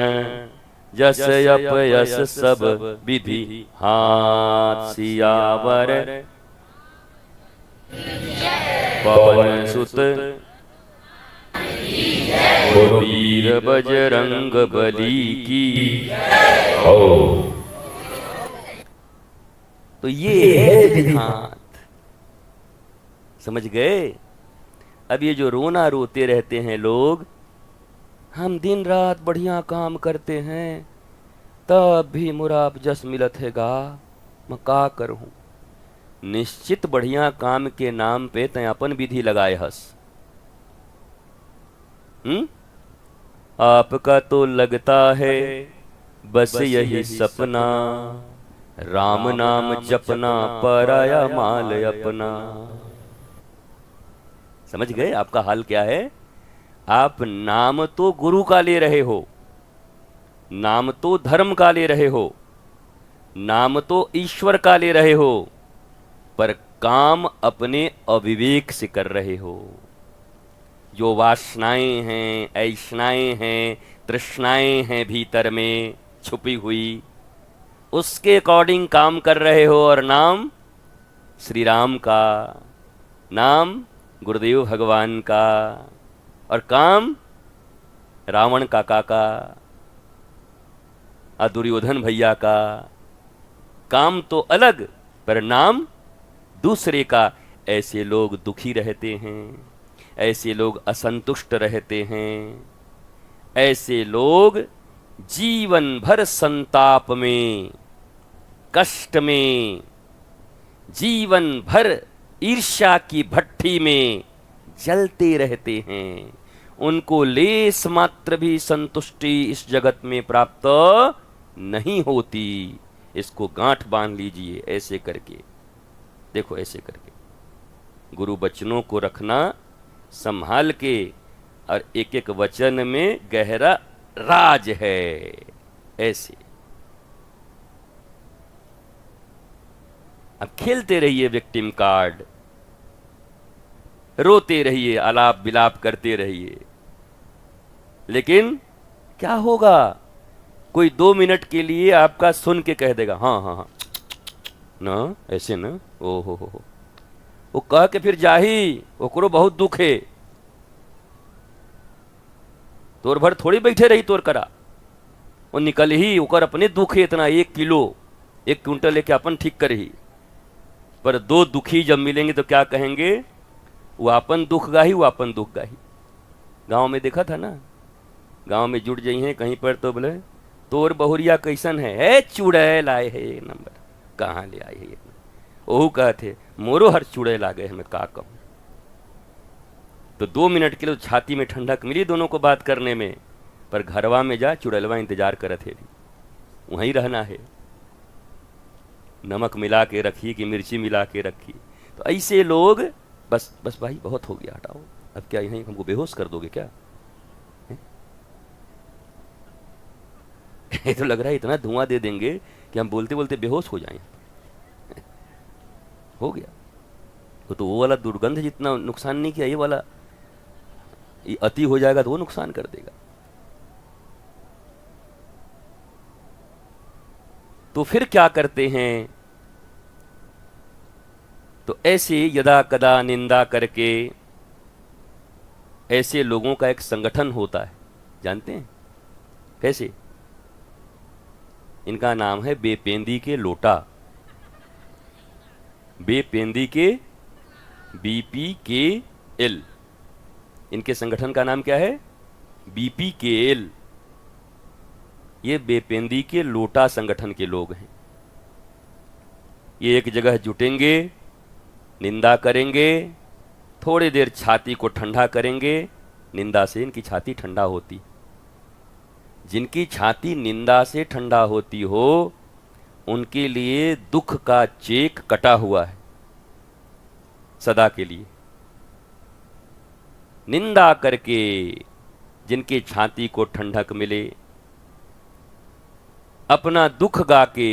Speaker 1: जस अपयस सब विधि हाथ सियावर, पवन सुत वीर बजरंग बली की। ओ तो ये है विधान, समझ गए। अब ये जो रोना रोते रहते हैं लोग, हम दिन रात बढ़िया काम करते हैं तब भी मुराब जस मिलत है गा, मैं का करूं। निश्चित बढ़िया काम के नाम पे तय अपन विधि लगाए हस। आपका तो लगता है बस यही सपना, राम नाम जपना पराया माल अपना। समझ गए आपका हाल क्या है। आप नाम तो गुरु का ले रहे हो, नाम तो धर्म का ले रहे हो, नाम तो ईश्वर का ले रहे हो, पर काम अपने अविवेक से कर रहे हो। जो वासनाएं हैं, ऐषणाएं हैं, तृष्णाएं हैं भीतर में छुपी हुई, उसके अकॉर्डिंग काम कर रहे हो। और नाम श्री राम का, नाम गुरुदेव भगवान का, और काम रावण काका का, दुर्योधन भैया का। काम तो अलग पर नाम दूसरे का। ऐसे लोग दुखी रहते हैं, ऐसे लोग असंतुष्ट रहते हैं, ऐसे लोग जीवन भर संताप में, कष्ट में, जीवन भर ईर्ष्या की भट्ठी में जलते रहते हैं। उनको लेस मात्र भी संतुष्टि इस जगत में प्राप्त नहीं होती। इसको गांठ बांध लीजिए ऐसे करके, देखो ऐसे करके गुरु वचनों को रखना संभाल के, और एक एक वचन में गहरा राज है। ऐसे अब खेलते रहिए विक्टिम कार्ड, रोते रहिए, आलाप विलाप करते रहिए, लेकिन क्या होगा। कोई 2 मिनट के लिए आपका सुन के कह देगा हाँ हाँ हाँ ना, ऐसे ना, ओ हो, वो कह के फिर जाही, ओकरो बहुत दुख है, तोर भर थोड़ी बैठे रही तोर करा, वो निकल ही ओकर अपने दुख है इतना, 1 किलो 1 क्विंटल लेके अपन ठीक कर ही। पर 2 दुखी जब मिलेंगे तो क्या कहेंगे, वो अपन दुख गाही, वो अपन दुख गाही। गांव में देखा था ना, गांव में जुट जाई हैं कहीं पर तो बोले तोर बहुरिया कैसन है चुड़ैल आए है 1 नंबर, कहाँ ले आए है। ओहू कहते मोरो हर चुड़ैल आ गए हमें का कहूं। तो 2 मिनट के लिए छाती में ठंडक मिली दोनों को बात करने में, पर घरवा में जा चुड़ैलवा इंतजार करत है, वहीं रहना है। नमक मिला के रखी कि मिर्ची मिला के रखी। तो ऐसे लोग बस बस भाई बहुत हो गया, हटाओ, अब क्या यहीं हमको बेहोश कर दोगे क्या। ये तो लग रहा है इतना धुआं दे देंगे कि हम बोलते बोलते बेहोश हो जाएं। हो गया तो वो वाला दुर्गंध जितना नुकसान नहीं किया, ये वाला ये अति हो जाएगा तो वो नुकसान कर देगा। तो फिर क्या करते हैं, तो ऐसे यदा कदा निंदा करके ऐसे लोगों का एक संगठन होता है, जानते हैं कैसे। इनका नाम है बेपेंदी के लोटा, बेपेंदी के BPKL। इनके संगठन का नाम क्या है, BPKL। ये बेपेंदी के लोटा संगठन के लोग हैं। ये एक जगह जुटेंगे, निंदा करेंगे, थोड़ी देर छाती को ठंडा करेंगे, निंदा से इनकी छाती ठंडा होती। जिनकी छाती निंदा से ठंडा होती हो उनके लिए दुख का चेक कटा हुआ है सदा के लिए। निंदा करके जिनकी छाती को ठंडक मिले, अपना दुख गा के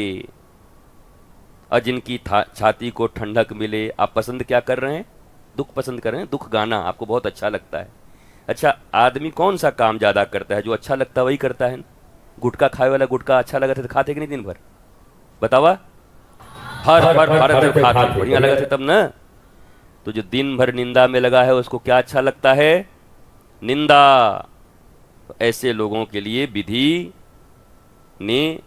Speaker 1: और जिनकी छाती को ठंडक मिले। आप पसंद क्या कर रहे हैं, दुख पसंद कर रहे हैं, दुख गाना आपको बहुत अच्छा लगता है। अच्छा, आदमी कौन सा काम ज्यादा करता है, जो अच्छा लगता है वही करता है। गुटखा खाए वाला गुटखा अच्छा लगा था तो खाते कि नहीं दिन भर? बतावा, हर भारत खाते, बढ़िया लगा था तब ना। तो जो दिन भर निंदा में लगा है उसको क्या अच्छा लगता है? निंदा। तो ऐसे लोगों के लिए विधि ने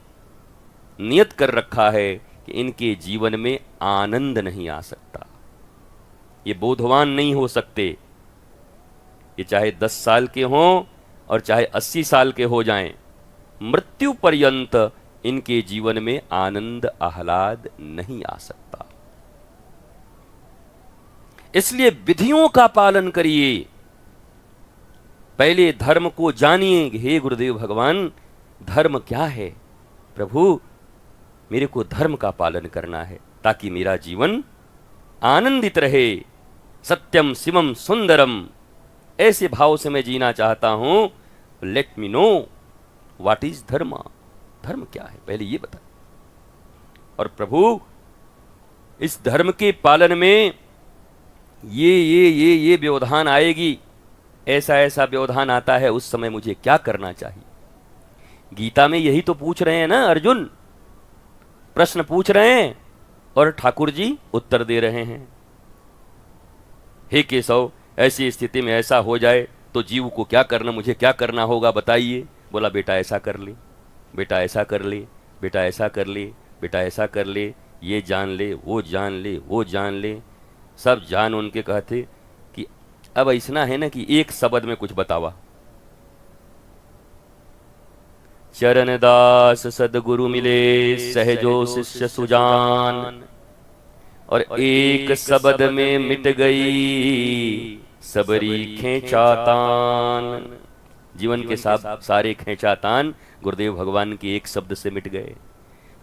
Speaker 1: नियत कर रखा है कि इनके जीवन में आनंद नहीं आ सकता, ये बोधवान नहीं हो सकते। ये चाहे 10 साल के हों और चाहे 80 साल के हो जाएं, मृत्यु पर्यंत इनके जीवन में आनंद आह्लाद नहीं आ सकता। इसलिए विधियों का पालन करिए। पहले धर्म को जानिए। हे गुरुदेव भगवान, धर्म क्या है? प्रभु, मेरे को धर्म का पालन करना है ताकि मेरा जीवन आनंदित रहे। सत्यम शिवम सुंदरम, ऐसे भाव से मैं जीना चाहता हूं। Let me know what is धर्म। धर्म क्या है पहले ये बता। और प्रभु, इस धर्म के पालन में ये व्यवधान आएगी, ऐसा ऐसा व्यवधान आता है, उस समय मुझे क्या करना चाहिए? गीता में यही तो पूछ रहे हैं ना अर्जुन, प्रश्न पूछ रहे हैं और ठाकुर जी उत्तर दे रहे हैं। हे केशव, ऐसी स्थिति में ऐसा हो जाए तो जीव को क्या करना, मुझे क्या करना होगा बताइए। बोला, बेटा ऐसा कर ले, बेटा ऐसा कर ले, बेटा ऐसा कर ले, बेटा ऐसा कर ले, ये जान ले, वो जान ले, वो जान ले। सब जान उनके कहते कि अब ऐसा है ना कि एक शब्द में कुछ बतावा। चरणदास सदगुरु मिले, सहजो शिष्य सुजान, और एक शब्द में मिट गई सबरी खेचातान। जीवन के सारे खेचातान गुरुदेव भगवान के एक शब्द से मिट गए।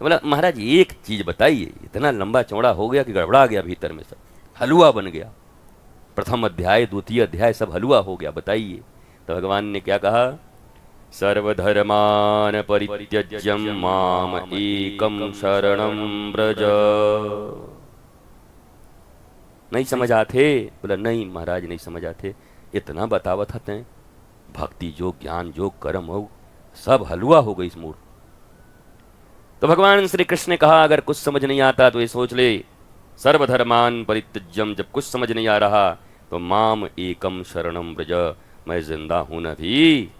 Speaker 1: तो बोला, महाराज एक चीज बताइए। इतना लंबा चौड़ा हो गया कि गड़बड़ा गया, भीतर में सब हलवा बन गया। प्रथम अध्याय द्वितीय अध्याय सब हलवा हो गया, बताइए। तो भगवान ने क्या कहा? सर्वधर्मान परित्यज्यम माम एकम शरणम व्रज। नहीं समझ आते? बोला, नहीं महाराज नहीं समझ आते। इतना बतावत हते, भक्ति जो ज्ञान जो कर्म हो सब हलवा हो गई इस मूर्ख। तो भगवान श्री कृष्ण ने कहा, अगर कुछ समझ नहीं आता तो ये सोच ले, सर्वधर्मान परित्यज्यम, जब कुछ समझ नहीं आ रहा तो माम एकम शरणम व्रज, मैं जिंदा हूं न भी,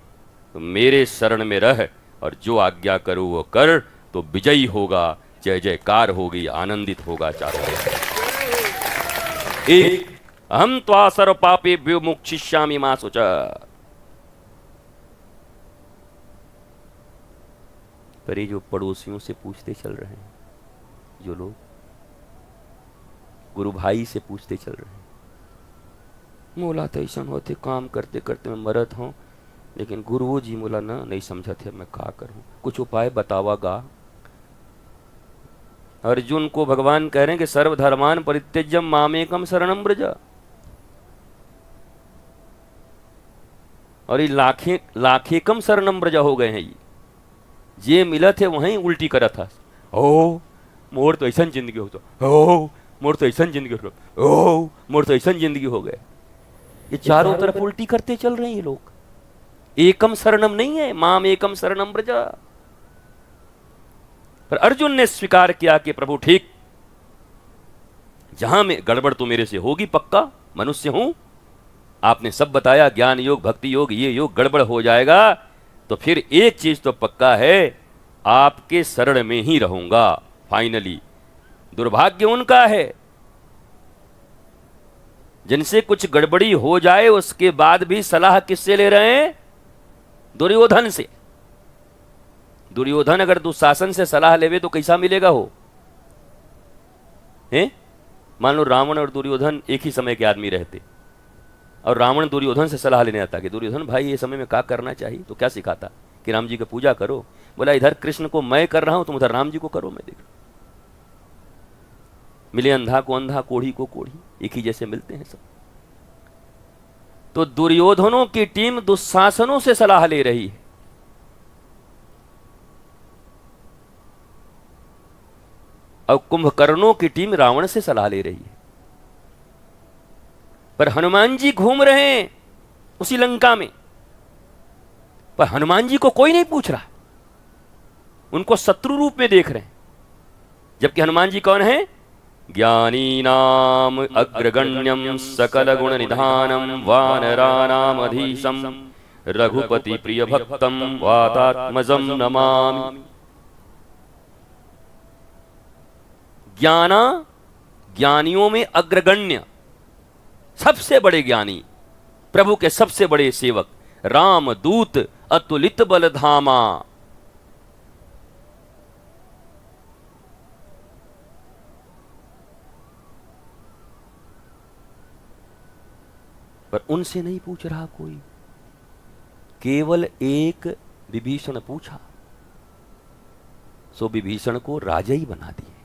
Speaker 1: तो मेरे शरण में रह और जो आज्ञा करो वो कर, तो विजयी होगा, जय जयकार होगी, आनंदित होगा चारों ओर। एक अहम त्वा सर्व पापेभ्यो मोक्षयिष्यामि मा शुच। पर ये जो पड़ोसियों से पूछते चल रहे हैं, जो लोग गुरु भाई से पूछते चल रहे हैं, मोला तो ऐसा होते काम करते करते मैं मरत हूं, लेकिन गुरु जी मोला ना नहीं समझा थे, मैं का करूं, कुछ उपाय बतावागा। अर्जुन को भगवान कह रहे हैं कि सर्वधर्मान परित्यज्यम मामेकम शरणम व्रज। और ये लाखेकम शरणम व्रज हो गए हैं। ये मिला थे वहीं उल्टी करा था। ओ मोर तो ऐसा जिंदगी हो, तो ओ मोर तो ऐसा जिंदगी हो, ओ मोर तो ऐसा जिंदगी हो गए। ये चारों तरफ उल्टी करते चल रहे हैं ये लोग। एकम शरणम नहीं है, माम एकम शरणम व्रज। पर अर्जुन ने स्वीकार किया कि प्रभु ठीक, जहां में गड़बड़ तो मेरे से होगी, पक्का मनुष्य हूं, आपने सब बताया, ज्ञान योग भक्ति योग ये योग गड़बड़ हो जाएगा, तो फिर एक चीज तो पक्का है, आपके शरण में ही रहूंगा फाइनली। दुर्भाग्य उनका है जिनसे कुछ गड़बड़ी हो जाए उसके बाद भी सलाह किससे ले रहे हैं? दुर्योधन से। दुर्योधन अगर दुशासन से सलाह लेवे तो कैसा मिलेगा हो? हैं? मान लो रावण और दुर्योधन एक ही समय के आदमी रहते और रावण दुर्योधन से सलाह लेने आता कि दुर्योधन भाई ये समय में क्या करना चाहिए, तो क्या सिखाता कि राम जी की पूजा करो। बोला, इधर कृष्ण को मैं कर रहा हूं, तुम उधर राम जी को करो, मैं देख। मिले अंधा को अंधा, कोढ़ी को कोढ़ी, एक ही जैसे मिलते हैं सब। तो दुर्योधनों की टीम दुशासनों से सलाह ले रही है, और कुंभकर्णों की टीम रावण से सलाह ले रही है। पर हनुमान जी घूम रहे हैं उसी लंका में, पर हनुमान जी को कोई नहीं पूछ रहा। उनको शत्रु रूप में देख रहे हैं। जबकि हनुमान जी कौन है? ज्ञानी नाम अग्रगण्यम सकल गुण निधानम वानरानाम अधीशम रघुपति प्रिय भक्तम वातात्मजम नमामि। ज्ञाना, ज्ञानियों में अग्रगण्य, सबसे बड़े ज्ञानी, प्रभु के सबसे बड़े सेवक, राम दूत अतुलित बल धामा। पर उनसे नहीं पूछ रहा कोई, केवल एक विभीषण पूछा, सो विभीषण को राजा ही बना दिए।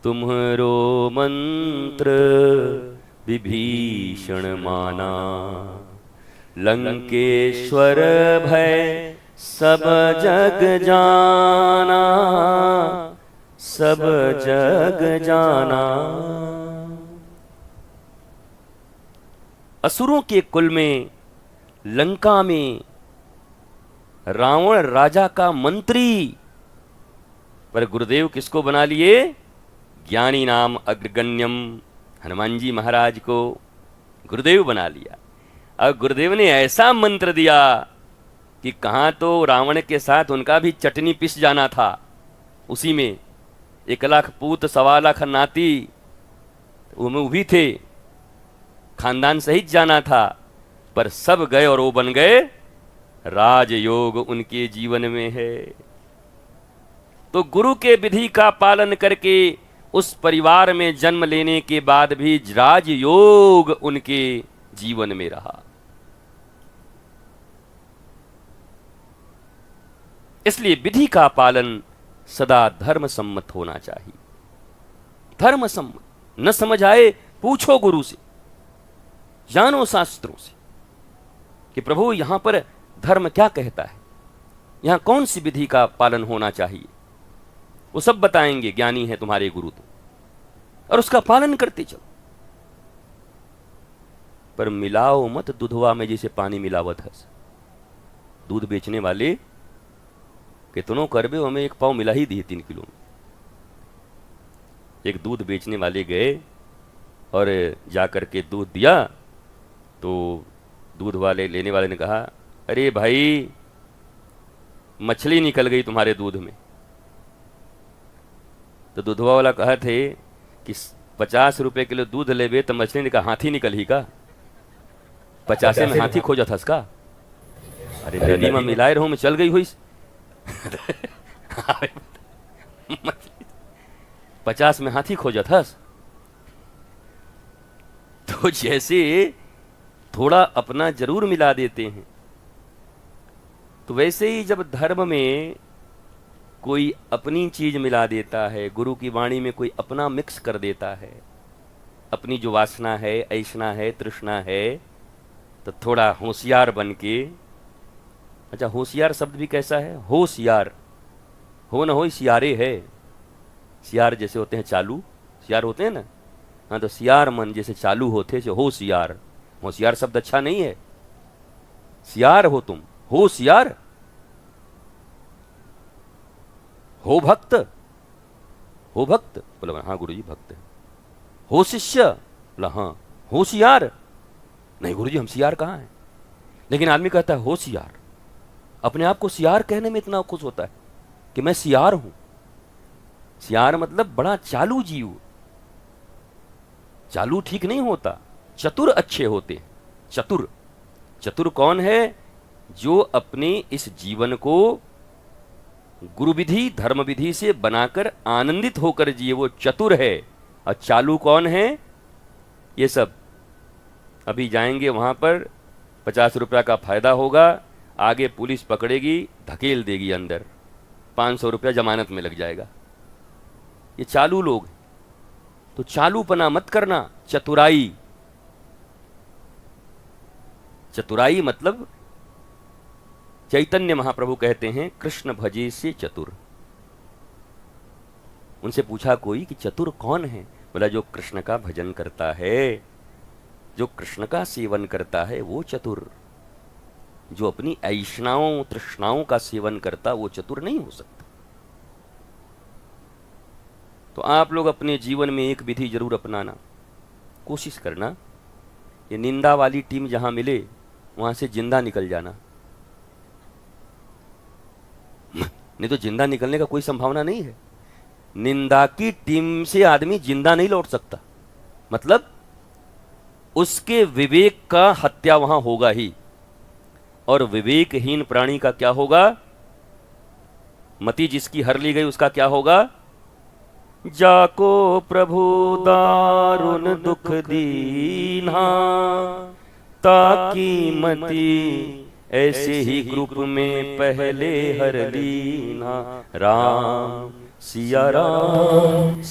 Speaker 1: तुम्हारो मंत्र विभीषण माना, लंकेश्वर भय सब जग जाना, सब जग जाना। असुरों के कुल में, लंका में रावण राजा का मंत्री, पर गुरुदेव किसको बना लिए? ज्ञानी नाम अग्रगण्यम, हनुमान जी महाराज को गुरुदेव बना लिया। अब गुरुदेव ने ऐसा मंत्र दिया कि कहां तो रावण के साथ उनका भी चटनी पिस जाना था, उसी में 1 लाख पूत 1.25 लाख नाती वो भी थे, खानदान सहित जाना था, पर सब गए और वो बन गए राजयोग उनके जीवन में है। तो गुरु के विधि का पालन करके उस परिवार में जन्म लेने के बाद भी राजयोग उनके जीवन में रहा। इसलिए विधि का पालन सदा धर्म सम्मत होना चाहिए। धर्म सम्मत, न समझ आए पूछो गुरु से, जानो शास्त्रों से कि प्रभु यहां पर धर्म क्या कहता है, यहां कौन सी विधि का पालन होना चाहिए। वो सब बताएंगे, ज्ञानी है तुम्हारे गुरु तो, और उसका पालन करते चलो। पर मिलाओ मत दूधवा में जैसे पानी मिलावत है। दूध बेचने वाले कितनों करबे, हमें 1 पाव मिला ही दिए 3 किलो में। एक दूध बेचने वाले गए और जाकर के दूध दिया, तो दूध वाले, लेने वाले ने कहा, अरे भाई मछली निकल गई तुम्हारे दूध में। तो दूधवा वाला कहा थे कि 50 रुपए किलो दूध लेबे, तो मछली ने कहा हाथी निकल ही का, 50 में हाथी खोजा था इसका। अरे नदी में मिलाए रहो, मैं चल गई हुई 50 में हाथी खोजा था। तो जैसे थोड़ा अपना जरूर मिला देते हैं, तो वैसे ही जब धर्म में कोई अपनी चीज मिला देता है, गुरु की वाणी में कोई अपना मिक्स कर देता है, अपनी जो वासना है, ऐसना है, तृष्णा है, तो थोड़ा होशियार बन के। अच्छा, होशियार शब्द भी कैसा है? होशियार, हो न हो सियारे है। सियार जैसे होते हैं चालू, सियार होते हैं ना, हाँ, तो सियार मन जैसे चालू होते से होशियार। होशियार शब्द अच्छा नहीं है, सियार हो तुम, होशियार। हो भक्त, हो भक्त, बोला हाँ गुरुजी भक्त है। हो शिष्य, बोला हाँ। होशियार नहीं गुरुजी, हम सियार कहाँ हैं। लेकिन आदमी कहता है होशियार, अपने आप को सियार कहने में इतना खुश होता है कि मैं सियार हूं। सियार मतलब बड़ा चालू जीव। चालू ठीक नहीं होता, चतुर अच्छे होते हैं। चतुर, चतुर कौन है? जो अपने इस जीवन को गुरु विधि, धर्म विधि से बनाकर आनंदित होकर जिए, वो चतुर है। और चालू कौन है? ये सब अभी जाएंगे वहां पर, 50 रुपया का फायदा होगा, आगे पुलिस पकड़ेगी, धकेल देगी अंदर, 500 रुपया जमानत में लग जाएगा। ये चालू लोग हैं। तो चालूपना मत करना, चतुराई। चतुराई मतलब चैतन्य महाप्रभु कहते हैं कृष्ण भजे से चतुर। उनसे पूछा कोई कि चतुर कौन है? बोला जो कृष्ण का भजन करता है, जो कृष्ण का सेवन करता है, वो चतुर। जो अपनी ऐषणाओं तृष्णाओं का सेवन करता वो चतुर नहीं हो सकता। तो आप लोग अपने जीवन में एक विधि जरूर अपनाना, कोशिश करना, ये निंदा वाली टीम जहां मिले वहां से जिंदा निकल जाना। नहीं तो जिंदा निकलने का कोई संभावना नहीं है। निंदा की टीम से आदमी जिंदा नहीं लौट सकता, मतलब उसके विवेक का हत्या वहां होगा ही। और विवेकहीन प्राणी का क्या होगा? मति जिसकी हर ली गई उसका क्या होगा? जाको प्रभु दारुण दुख दीन्हा, ताकि मति ऐसे ही ग्रुप में पहले हर लीना। राम सिया राम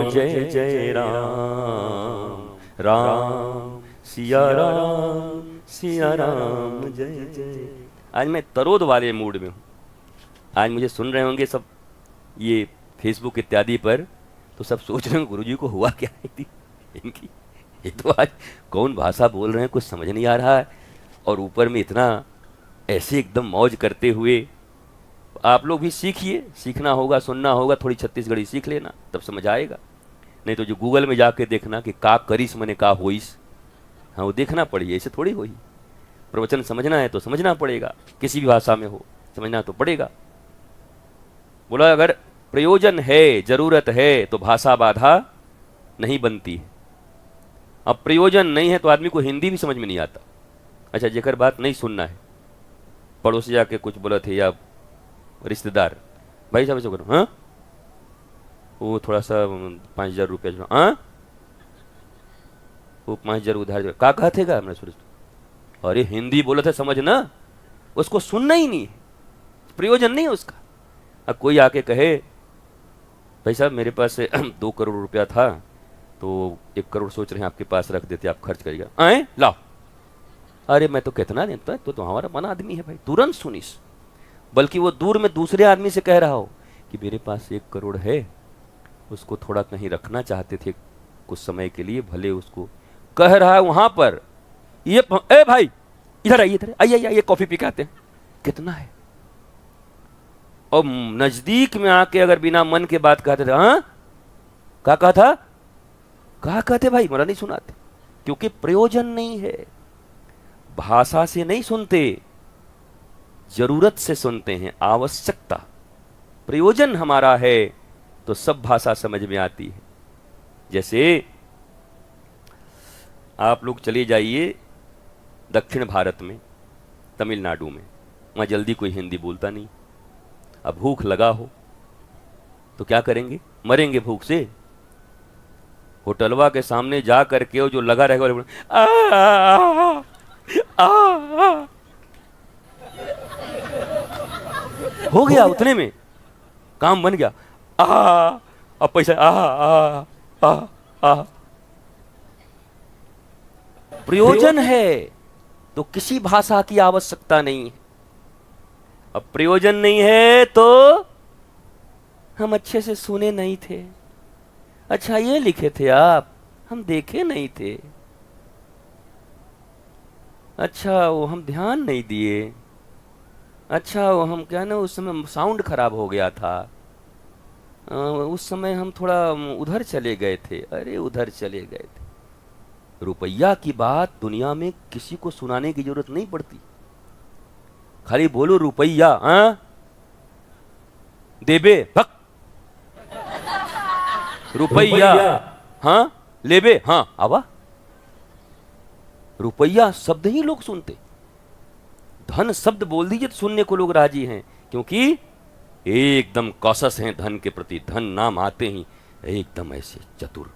Speaker 1: जय जय राम, राम सिया राम जय जय। आज मैं तरोद वाले मूड में हूं। आज मुझे सुन रहे होंगे सब ये फेसबुक इत्यादि पर, तो सब सोच रहे हैं गुरुजी को हुआ क्या है इनकी, ये तो आज कौन भाषा बोल रहे हैं कुछ समझ नहीं आ रहा है, और ऊपर में इतना ऐसे एकदम मौज करते हुए। आप लोग भी सीखिए, सीखना होगा, सुनना होगा, थोड़ी छत्तीसगढ़ी सीख लेना, तब समझ आएगा। नहीं तो जो गूगल में जाके देखना कि का करिस मने का होइस, हाँ वो देखना पड़ेगा, ऐसे थोड़ी होई। प्रवचन समझना है तो समझना पड़ेगा, किसी भी भाषा में हो समझना तो पड़ेगा। बोला अगर प्रयोजन है, जरूरत है, तो भाषा बाधा नहीं बनती है। अब प्रयोजन नहीं है तो आदमी को हिंदी भी समझ में नहीं आता। अच्छा जेकर बात नहीं सुनना है, पड़ोसी जाके कुछ बोला थे या रिश्तेदार, भाई साहब ऐसे करो, हाँ वो थोड़ा सा 5,000 रुपया, हाँ वो 5,000 उधार का कहते गा हमने सोच, अरे हिंदी बोला था समझ ना, उसको सुनना ही नहीं, प्रयोजन नहीं है उसका। अब कोई आके कहे भाई साहब मेरे पास 2 करोड़ रुपया था, तो 1 करोड़ सोच रहे हैं आपके पास रख देते, आप खर्च करिएगा, आए लाओ। अरे मैं तो कितना देता है, तो हमारा मन आदमी है भाई, तुरंत सुनिस। बल्कि वो दूर में दूसरे आदमी से कह रहा हो कि मेरे पास 1 करोड़ है, उसको थोड़ा कहीं रखना चाहते थे कुछ समय के लिए, भले उसको कह रहा है वहां पर, ये ए भाई इधर आइए, इधर आइए, आइए कॉफी पी के आते हैं, कितना है। और नजदीक में आके अगर बिना मन के बात कहते थे, हाँ क्या कहा था, कहा कहते भाई मेरा नहीं सुनाते, क्योंकि प्रयोजन नहीं है। भाषा से नहीं सुनते, जरूरत से सुनते हैं, आवश्यकता। प्रयोजन हमारा है तो सब भाषा समझ में आती है। जैसे आप लोग चले जाइए दक्षिण भारत में, तमिलनाडु में, वहां जल्दी कोई हिंदी बोलता नहीं। अब भूख लगा हो तो क्या करेंगे, मरेंगे भूख से। होटलवा के सामने जा करके वो जो लगा रहेगा, हो गया, उतने में काम बन गया। अब पैसा प्रयोजन है तो किसी भाषा की आवश्यकता नहीं है। अब प्रयोजन नहीं है तो हम अच्छे से सुने नहीं थे, अच्छा ये लिखे थे आप, हम देखे नहीं थे, अच्छा वो हम ध्यान नहीं दिए, अच्छा वो हम क्या ना उस समय साउंड खराब हो गया था, उस समय हम थोड़ा उधर चले गए थे, अरे उधर चले गए थे। रुपया की बात दुनिया में किसी को सुनाने की जरूरत नहीं पड़ती, खाली बोलो रुपया, हाँ देबे भक, रुपया हाँ लेबे, हाँ आवा। रुपया शब्द ही लोग सुनते, धन शब्द बोल दीजिए तो सुनने को लोग राजी हैं, क्योंकि एकदम कॉशस हैं धन के प्रति। धन नाम आते ही एकदम ऐसे चतुर,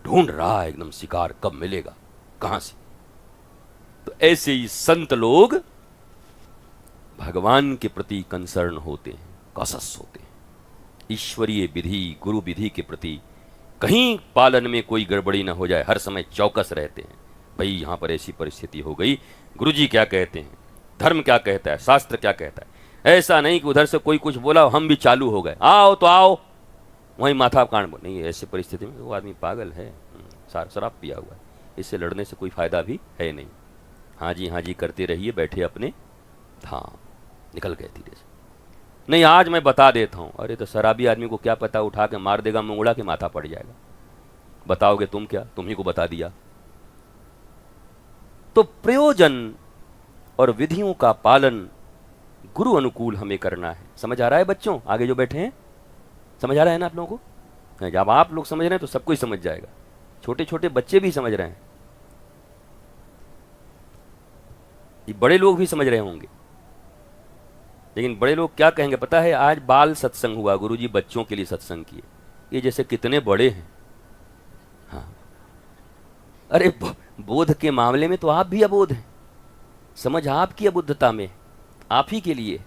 Speaker 1: ढूंढ रहा है एकदम शिकार, कब मिलेगा कहां से। तो ऐसे ही संत लोग भगवान के प्रति कंसर्न होते हैं, कॉशस होते हैं, ईश्वरीय विधि गुरु विधि के प्रति कहीं पालन में कोई गड़बड़ी ना हो जाए, हर समय चौकस रहते हैं। भाई यहां पर ऐसी परिस्थिति हो गई, गुरुजी क्या कहते हैं, धर्म क्या कहता है, शास्त्र क्या कहता है। ऐसा नहीं कि उधर से कोई कुछ बोला हम भी चालू हो गए, आओ तो आओ, वहीं माथा कांड नहीं। ऐसी परिस्थिति में वो आदमी पागल है, शराब पिया हुआ है, इससे लड़ने से कोई फायदा भी है नहीं। हाँ जी करते रहिए, बैठे अपने धाम। निकल गए धीरे से। नहीं आज मैं बता देता हूँ। अरे तो शराबी आदमी को क्या पता, उठा के मार देगा, मुंगड़ा के माथा पड़ जाएगा। बताओगे तुम क्या, तुम ही को बता दिया। तो प्रयोजन और विधियों का पालन गुरु अनुकूल हमें करना है। समझ आ रहा है बच्चों, आगे जो बैठे हैं समझ आ रहा है ना आप लोगों को? जब आप लोग समझ रहे हैं तो सबको ही समझ जाएगा, छोटे छोटे बच्चे भी समझ रहे हैं, ये बड़े लोग भी समझ रहे होंगे। लेकिन बड़े लोग क्या कहेंगे पता है, आज बाल सत्संग हुआ, गुरुजी बच्चों के लिए सत्संग किए, ये जैसे कितने बड़े हैं। हाँ, अरे बोध के मामले में तो आप भी अबोध हैं, समझ आपकी अबुद्धता में, आप ही के लिए।